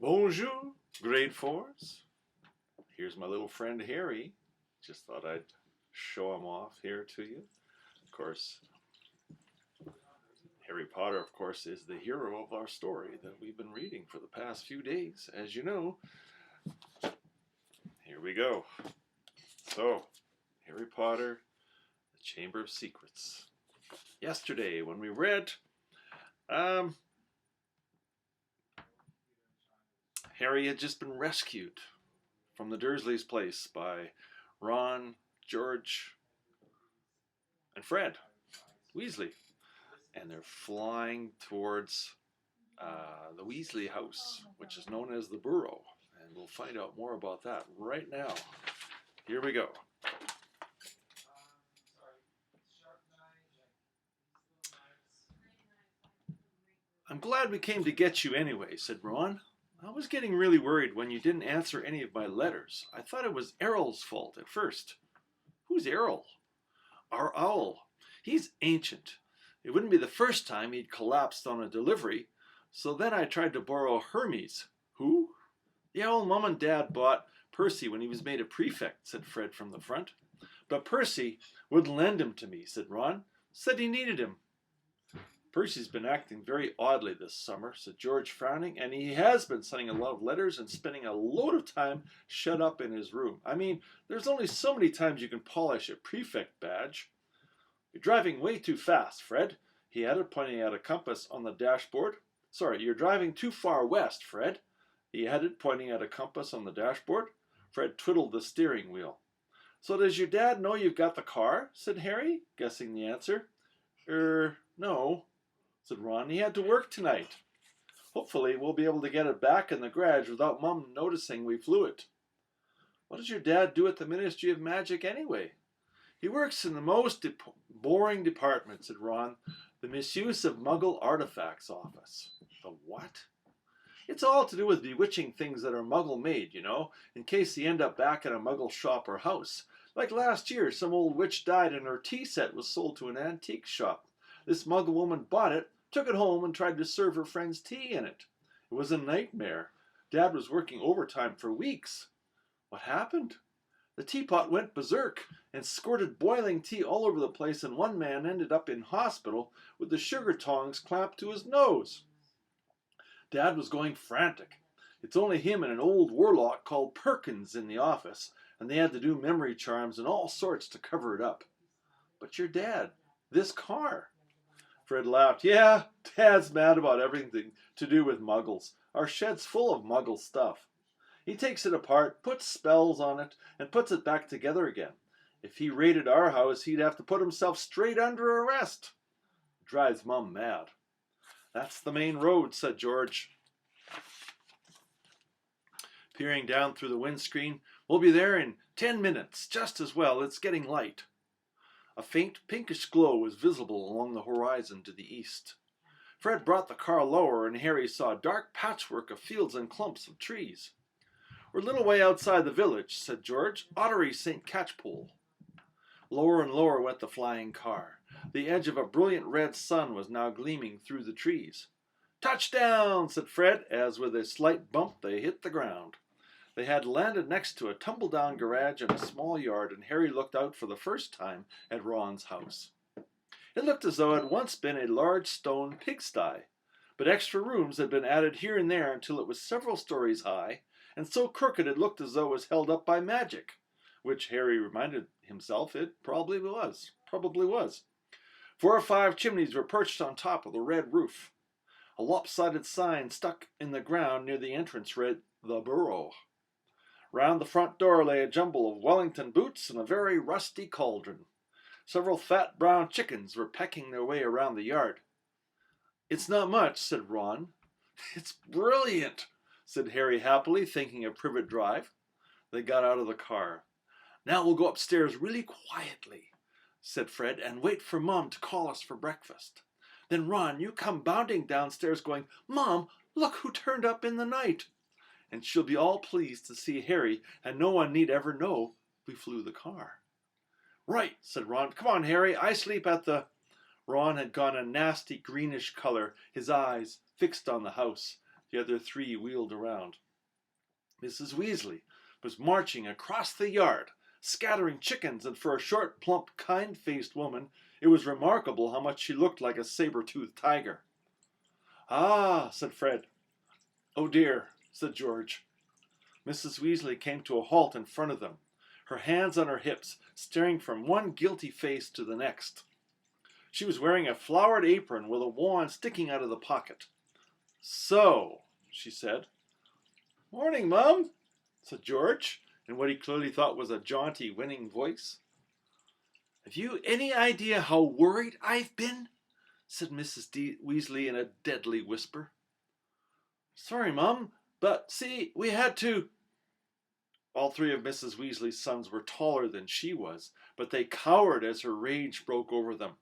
Bonjour, grade fours. Here's my little friend Harry. Just thought I'd show him off here to you. Of course, Harry Potter, of course, is the hero of our story that we've been reading for the past few days, as you know. Here we go. So, Harry Potter, the Chamber of Secrets. Yesterday, when we read, Harry had just been rescued from the Dursleys' place by Ron, George, and Fred Weasley. And they're flying towards the Weasley house, which is known as the Burrow. And we'll find out more about that right now. Here we go. I'm glad we came to get you anyway, said Ron. I was getting really worried when you didn't answer any of my letters. I thought it was Errol's fault at first. Who's Errol? Our owl. He's ancient. It wouldn't be the first time he'd collapsed on a delivery, so then I tried to borrow Hermes. Who? The owl Mum and Dad bought Percy when he was made a prefect, said Fred from the front. But Percy wouldn't lend him to me, said Ron. Said he needed him. Percy's been acting very oddly this summer, said George, frowning, and he has been sending a lot of letters and spending a load of time shut up in his room. I mean, there's only so many times you can polish a prefect badge. You're driving way too fast, Fred, he added, pointing at a compass on the dashboard. Sorry, you're driving too far west, Fred, he added, pointing at a compass on the dashboard. Fred twiddled the steering wheel. So does your dad know you've got the car? Said Harry, guessing the answer. No, said Ron. He had to work tonight. Hopefully we'll be able to get it back in the garage without Mum noticing we flew it. What does your dad do at the Ministry of Magic anyway? He works in the most boring department, said Ron. The Misuse of Muggle Artifacts office. The what? It's all to do with bewitching things that are Muggle-made, you know, in case they end up back in a Muggle shop or house. Like last year, some old witch died and her tea set was sold to an antique shop. This Muggle woman bought it, took it home, and tried to serve her friends tea in it. It was a nightmare. Dad was working overtime for weeks. What happened? The teapot went berserk and squirted boiling tea all over the place, and one man ended up in hospital with the sugar tongs clamped to his nose. Dad was going frantic. It's only him and an old warlock called Perkins in the office, and they had to do memory charms and all sorts to cover it up. But your dad, this car. Fred laughed. Yeah, Dad's mad about everything to do with Muggles. Our shed's full of Muggle stuff. He takes it apart, puts spells on it, and puts it back together again. If he raided our house, he'd have to put himself straight under arrest. It drives Mum mad. That's the main road, said George, peering down through the windscreen. We'll be there in 10 minutes, just as well. It's getting light. A faint pinkish glow was visible along the horizon to the east. Fred brought the car lower, and Harry saw a dark patchwork of fields and clumps of trees. We're a little way outside the village, said George. Ottery St. Catchpole. Lower and lower went the flying car. The edge of a brilliant red sun was now gleaming through the trees. Touchdown, said Fred, as with a slight bump they hit the ground. They had landed next to a tumble-down garage in a small yard, and Harry looked out for the first time at Ron's house. It looked as though it had once been a large stone pigsty, but extra rooms had been added here and there until it was several stories high, and so crooked it looked as though it was held up by magic, which Harry reminded himself it probably was. 4 or 5 chimneys were perched on top of the red roof. A lopsided sign stuck in the ground near the entrance read, "The Burrow." Round the front door lay a jumble of Wellington boots and a very rusty cauldron. Several fat brown chickens were pecking their way around the yard. It's not much, said Ron. It's brilliant, said Harry happily, thinking of Privet Drive. They got out of the car. Now we'll go upstairs really quietly, said Fred, and wait for Mum to call us for breakfast. Then, Ron, you come bounding downstairs going, Mom, look who turned up in the night. And she'll be all pleased to see Harry, and no one need ever know we flew the car. Right, said Ron. Come on, Harry, I sleep at the... Ron had gone a nasty greenish color, his eyes fixed on the house. The other three wheeled around. Mrs. Weasley was marching across the yard, scattering chickens, and for a short, plump, kind-faced woman, it was remarkable how much she looked like a saber-toothed tiger. "Ah," said Fred. "Oh dear," said George. Mrs. Weasley came to a halt in front of them, her hands on her hips, staring from one guilty face to the next. She was wearing a flowered apron with a wand sticking out of the pocket. "So," she said. "Morning, Mum," said George, in what he clearly thought was a jaunty, winning voice. "Have you any idea how worried I've been?" said Mrs. Weasley in a deadly whisper. "Sorry, Mum, but see, we had to—" All three of Mrs. Weasley's sons were taller than she was, but they cowered as her rage broke over them.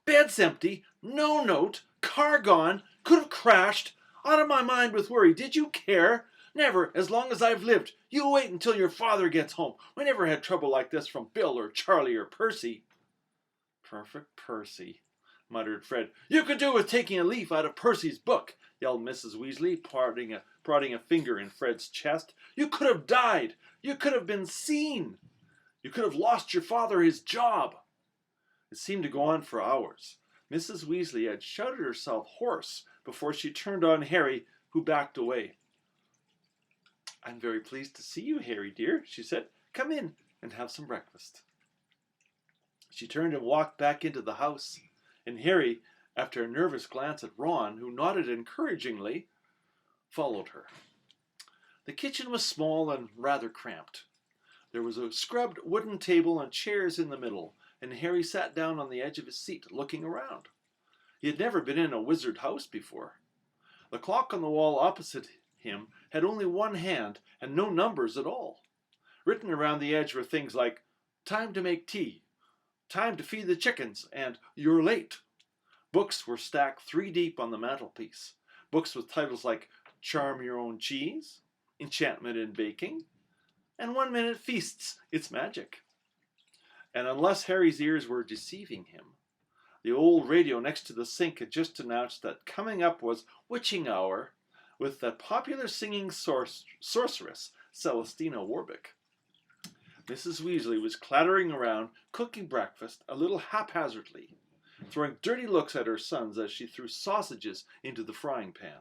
"Bed's empty, no note, car gone, could have crashed, out of my mind with worry. Did you care? Never, as long as I've lived. You wait until your father gets home. We never had trouble like this from Bill or Charlie or Percy." "Perfect Percy," muttered Fred. "You could do with taking a leaf out of Percy's book," yelled Mrs. Weasley, prodding a finger in Fred's chest. "You could have died. You could have been seen. You could have lost your father his job." It seemed to go on for hours. Mrs. Weasley had shouted herself hoarse before she turned on Harry, who backed away. "I'm very pleased to see you, Harry dear," she said. "Come in and have some breakfast." She turned and walked back into the house, and Harry, after a nervous glance at Ron, who nodded encouragingly, followed her. The kitchen was small and rather cramped. There was a scrubbed wooden table and chairs in the middle, and Harry sat down on the edge of his seat, looking around. He had never been in a wizard house before. The clock on the wall opposite him had only one hand and no numbers at all. Written around the edge were things like "Time to make tea," "Time to feed the chickens," and "You're late." Books were stacked 3 deep on the mantelpiece. Books with titles like "Charm Your Own Cheese," "Enchantment in Baking," and "1 Minute Feasts, It's Magic." And unless Harry's ears were deceiving him, the old radio next to the sink had just announced that coming up was Witching Hour with that popular singing sorceress, Celestina Warbeck. Mrs. Weasley was clattering around, cooking breakfast a little haphazardly, throwing dirty looks at her sons as she threw sausages into the frying pan.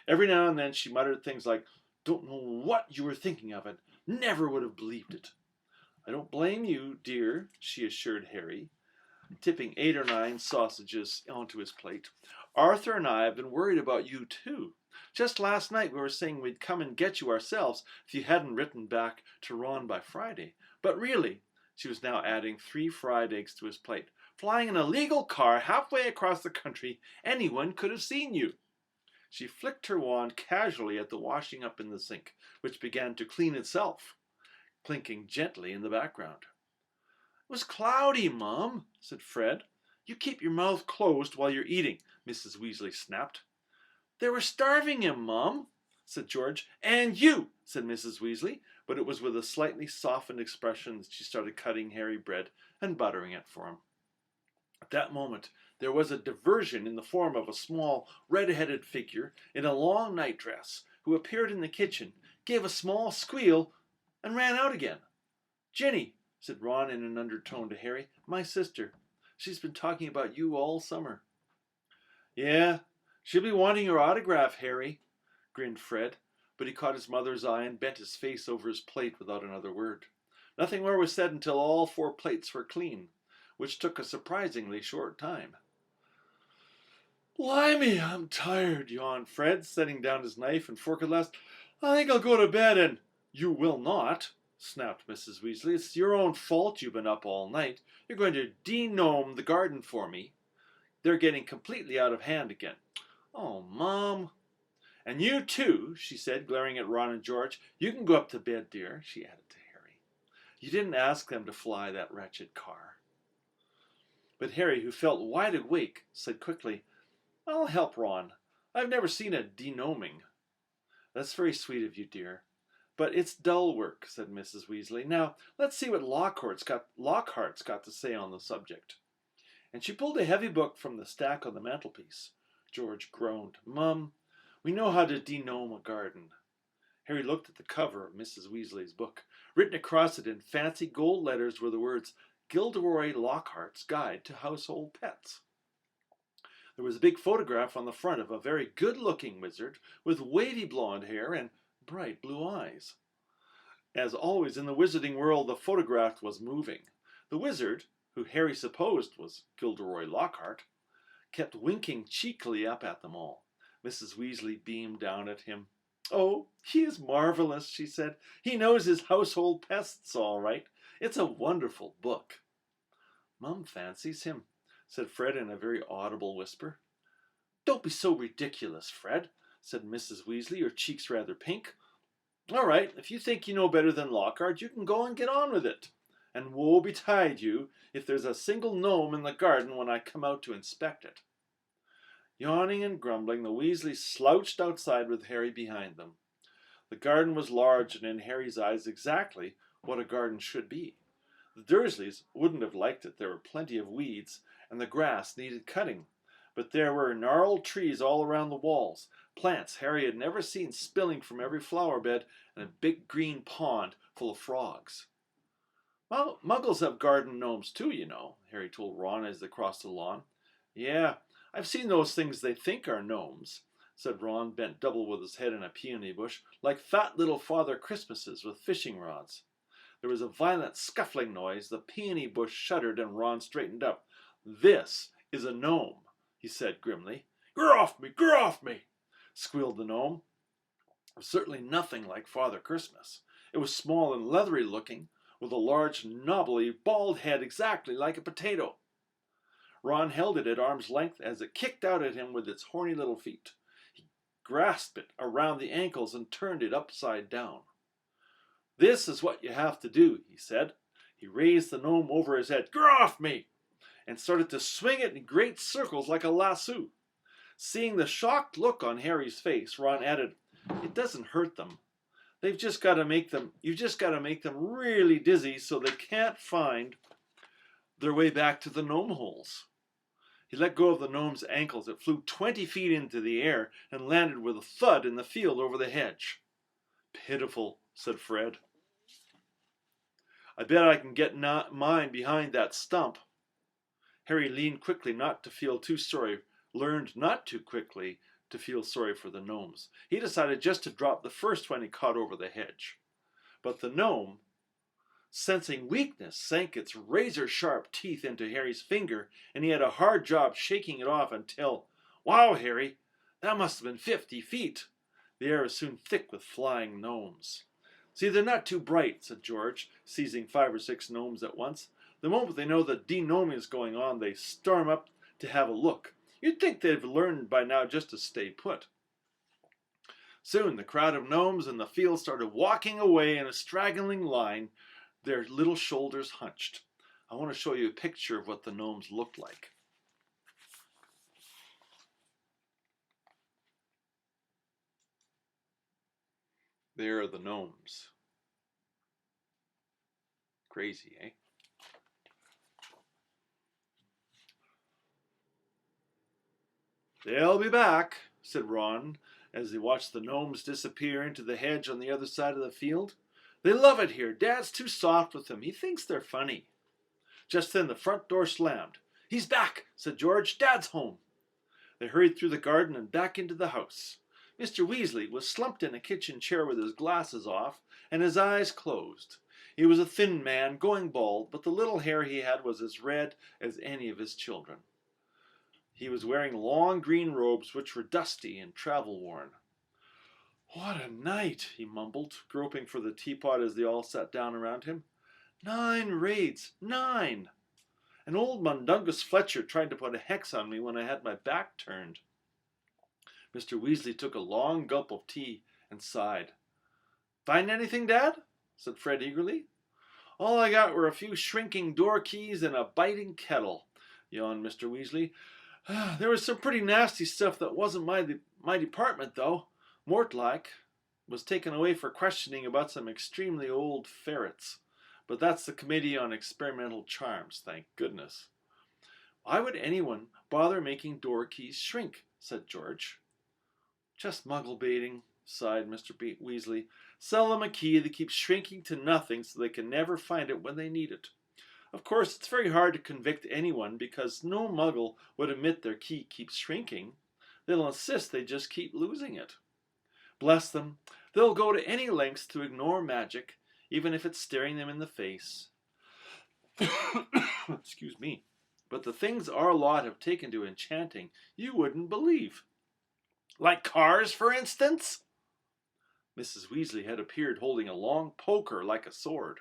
Every now and then she muttered things like, "Don't know what you were thinking of, and never would have believed it." "I don't blame you, dear," she assured Harry, tipping 8 or 9 sausages onto his plate. "Arthur and I have been worried about you too. Just last night we were saying we'd come and get you ourselves if you hadn't written back to Ron by Friday. But really," she was now adding 3 fried eggs to his plate, "flying in a legal car halfway across the country, anyone could have seen you." She flicked her wand casually at the washing up in the sink, which began to clean itself, clinking gently in the background. "It was cloudy, Mum," said Fred. "You keep your mouth closed while you're eating," Mrs. Weasley snapped. "They were starving him, Mum," said George. "And you," said Mrs. Weasley, but it was with a slightly softened expression that she started cutting Harry bread and buttering it for him. At that moment there was a diversion in the form of a small red-headed figure in a long nightdress, who appeared in the kitchen, gave a small squeal, and ran out again. "Ginny," said Ron in an undertone to Harry, "my sister. She's been talking about you all summer." "Yeah, she'll be wanting your autograph, Harry," grinned Fred, but he caught his mother's eye and bent his face over his plate without another word. Nothing more was said until all 4 plates were clean, which took a surprisingly short time. "Blimey, I'm tired," yawned Fred, setting down his knife and fork at last. "I think I'll go to bed and—" "You will not," snapped Mrs. Weasley. "It's your own fault you've been up all night. You're going to de-gnome the garden for me. They're getting completely out of hand again." "Oh, Mom." "And you too," she said, glaring at Ron and George. "You can go up to bed, dear," she added to Harry. "You didn't ask them to fly that wretched car." But Harry, who felt wide awake, said quickly, "I'll help Ron. I've never seen a de-gnoming." "That's very sweet of you, dear. But it's dull work," said Mrs. Weasley. "Now, let's see what Lockhart's got to say on the subject." And she pulled a heavy book from the stack on the mantelpiece. George groaned. "Mum, We know how to denome a garden. Harry looked at the cover of Mrs. Weasley's book. Written across it in fancy gold letters were the words, Gilderoy Lockhart's Guide to Household Pets. There was a big photograph on the front of a very good-looking wizard with wavy blonde hair and bright blue eyes. As always in the wizarding world, the photograph was moving. The wizard, who Harry supposed was Gilderoy Lockhart, kept winking cheekily up at them all. Mrs. Weasley beamed down at him. "Oh, he is marvelous," she said. "He knows his household pests all right. It's a wonderful book." "Mum fancies him," said Fred in a very audible whisper. "Don't be so ridiculous, Fred," said Mrs. Weasley, her cheeks rather pink. "All right, if you think you know better than Lockhart, you can go and get on with it. And woe betide you if there's a single gnome in the garden when I come out to inspect it." Yawning and grumbling, the Weasleys slouched outside with Harry behind them. The garden was large and in Harry's eyes exactly what a garden should be. The Dursleys wouldn't have liked it. There were plenty of weeds, and the grass needed cutting. But there were gnarled trees all around the walls, plants Harry had never seen spilling from every flower bed, and a big green pond full of frogs. "Well, Muggles have garden gnomes too, you know," Harry told Ron as they crossed the lawn. "Yeah, I've seen those things they think are gnomes," said Ron, bent double with his head in a peony bush, "like fat little Father Christmases with fishing rods." There was a violent scuffling noise. The peony bush shuddered and Ron straightened up. "This is a gnome," he said grimly. "Get off me! Get off me!" squealed the gnome. It was certainly nothing like Father Christmas. It was small and leathery looking, with a large, knobbly, bald head exactly like a potato. Ron held it at arm's length as it kicked out at him with its horny little feet. He grasped it around the ankles and turned it upside down. "This is what you have to do," he said. He raised the gnome over his head. "Get off me!" and started to swing it in great circles like a lasso. Seeing the shocked look on Harry's face, Ron added, "It doesn't hurt them. You've just got to make them really dizzy so they can't find their way back to the gnome holes." He let go of the gnome's ankles. It flew 20 feet into the air and landed with a thud in the field over the hedge. "Pitiful," said Fred. "I bet I can get mine behind that stump." Harry leaned quickly learned not too quickly to feel sorry for the gnomes. He decided just to drop the first one he caught over the hedge. But the gnome, sensing weakness, sank its razor-sharp teeth into Harry's finger, and he had a hard job shaking it off until, "Wow, Harry, that must have been 50 feet. The air was soon thick with flying gnomes. "See, they're not too bright," said George, seizing 5 or 6 gnomes at once. "The moment they know the denoming is going on, they storm up to have a look. You'd think they've learned by now just to stay put." Soon the crowd of gnomes in the field started walking away in a straggling line, their little shoulders hunched. I want to show you a picture of what the gnomes looked like. There are the gnomes. Crazy, eh? "They'll be back," said Ron, as he watched the gnomes disappear into the hedge on the other side of the field. "They love it here. Dad's too soft with them. He thinks they're funny." Just then the front door slammed. "He's back," said George. "Dad's home." They hurried through the garden and back into the house. Mr. Weasley was slumped in a kitchen chair with his glasses off and his eyes closed. He was a thin man, going bald, but the little hair he had was as red as any of his children. He was wearing long green robes which were dusty and travel-worn. "What a night," he mumbled, groping for the teapot as they all sat down around him. 9 raids, 9! And old Mundungus Fletcher tried to put a hex on me when I had my back turned." Mr. Weasley took a long gulp of tea and sighed. "Find anything, Dad?" said Fred eagerly. "All I got were a few shrinking door keys and a biting kettle," yawned Mr. Weasley. "There was some pretty nasty stuff that wasn't my department, though. Mortlake was taken away for questioning about some extremely old ferrets. But that's the Committee on Experimental Charms, thank goodness." "Why would anyone bother making door keys shrink?" said George. Just muggle baiting, sighed Mr. Weasley. Sell them a key that keeps shrinking to nothing so they can never find it when they need it. Of course, it's very hard to convict anyone because no muggle would admit their key keeps shrinking. They'll insist they just keep losing it. Bless them, they'll go to any lengths to ignore magic, even if it's staring them in the face. Excuse me. But the things our lot have taken to enchanting, you wouldn't believe. Like cars, for instance? Mrs. Weasley had appeared holding a long poker like a sword.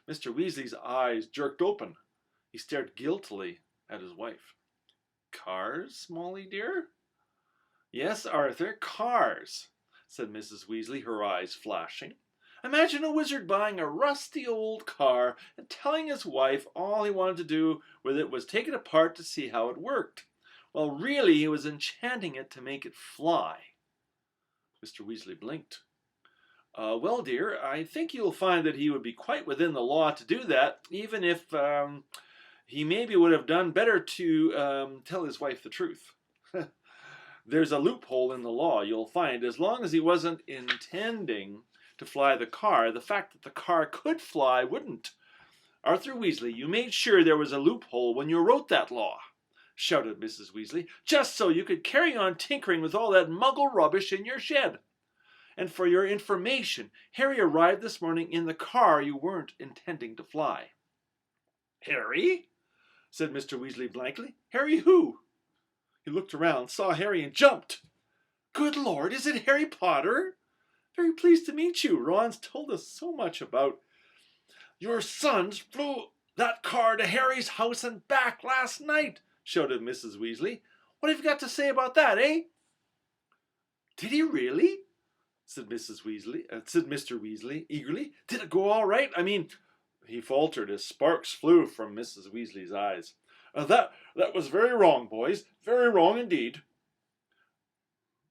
Mr. Weasley's eyes jerked open. He stared guiltily at his wife. Cars, Molly dear? Yes, Arthur, cars, said Mrs. Weasley, her eyes flashing. Imagine a wizard buying a rusty old car and telling his wife all he wanted to do with it was take it apart to see how it worked. Well, really, he was enchanting it to make it fly. Mr. Weasley blinked. Well, dear, I think you'll find that he would be quite within the law to do that, even if he maybe would have done better to tell his wife the truth. There's a loophole in the law, you'll find. As long as he wasn't intending to fly the car, the fact that the car could fly wouldn't. Arthur Weasley, you made sure there was a loophole when you wrote that law, shouted Mrs. Weasley, just so you could carry on tinkering with all that muggle rubbish in your shed. And for your information, Harry arrived this morning in the car you weren't intending to fly. Harry? Said Mr. Weasley blankly. Harry who? He looked around, saw Harry, and jumped. Good Lord, is it Harry Potter? Very pleased to meet you. Ron's told us so much about. Your sons flew that car to Harry's house and back last night, shouted Mrs. Weasley. What have you got to say about that, eh? Did he really? Said Mr. Weasley eagerly. Did it go all right? I mean, he faltered as sparks flew from Mrs. Weasley's eyes. That was very wrong, boys. Very wrong indeed.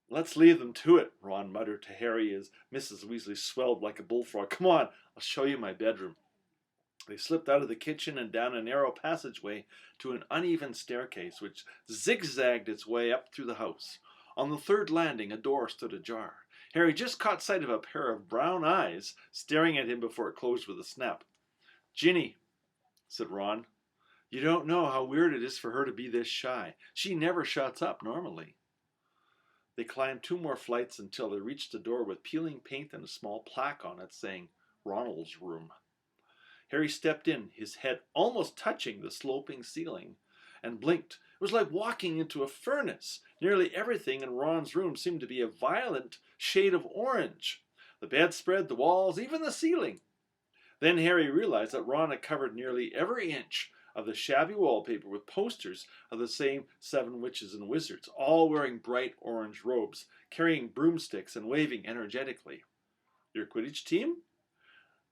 Let's leave them to it, Ron muttered to Harry as Mrs. Weasley swelled like a bullfrog. Come on, I'll show you my bedroom. They slipped out of the kitchen and down a narrow passageway to an uneven staircase which zigzagged its way up through the house. On the third landing, a door stood ajar. Harry just caught sight of a pair of brown eyes staring at him before it closed with a snap. Ginny, said Ron, you don't know how weird it is for her to be this shy. She never shuts up normally. They climbed 2 more flights until they reached a door with peeling paint and a small plaque on it saying, Ronald's room. Harry stepped in, his head almost touching the sloping ceiling, and blinked. It was like walking into a furnace. Nearly everything in Ron's room seemed to be a violent shade of orange. The bedspread, the walls, even the ceiling. Then Harry realized that Ron had covered nearly every inch of the shabby wallpaper with posters of the same 7 witches and wizards, all wearing bright orange robes, carrying broomsticks and waving energetically. Your Quidditch team?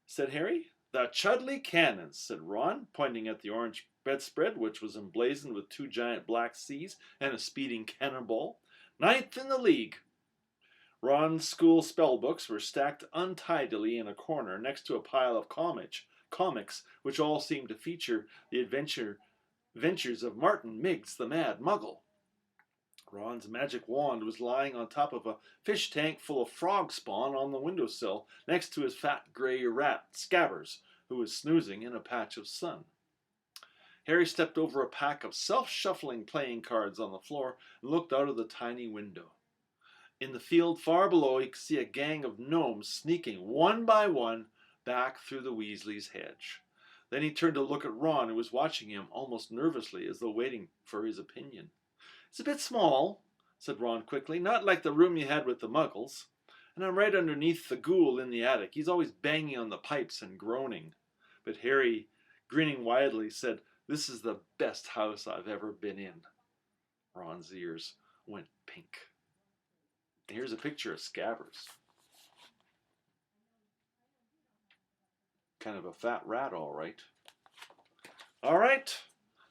Said Harry. The Chudley Cannons, said Ron, pointing at the orange bedspread, which was emblazoned with 2 giant black C's and a speeding cannonball. 9th in the league. Ron's school spell books were stacked untidily in a corner next to a pile of comics, which all seemed to feature the adventures of Martin Miggs, the Mad Muggle. Ron's magic wand was lying on top of a fish tank full of frog spawn on the windowsill next to his fat grey rat, Scabbers, who was snoozing in a patch of sun. Harry stepped over a pack of self-shuffling playing cards on the floor and looked out of the tiny window. In the field far below, he could see a gang of gnomes sneaking one by one back through the Weasley's hedge. Then he turned to look at Ron, who was watching him almost nervously as though waiting for his opinion. It's a bit small, said Ron quickly, not like the room you had with the Muggles. And I'm right underneath the ghoul in the attic. He's always banging on the pipes and groaning. But Harry, grinning widely, said, This is the best house I've ever been in. Ron's ears went pink. Here's a picture of Scabbers. Kind of a fat rat, all right. All right,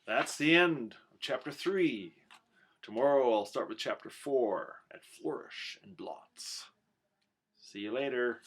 that's the end of Chapter 3. Tomorrow I'll start with Chapter 4 at Flourish and Blots. See you later.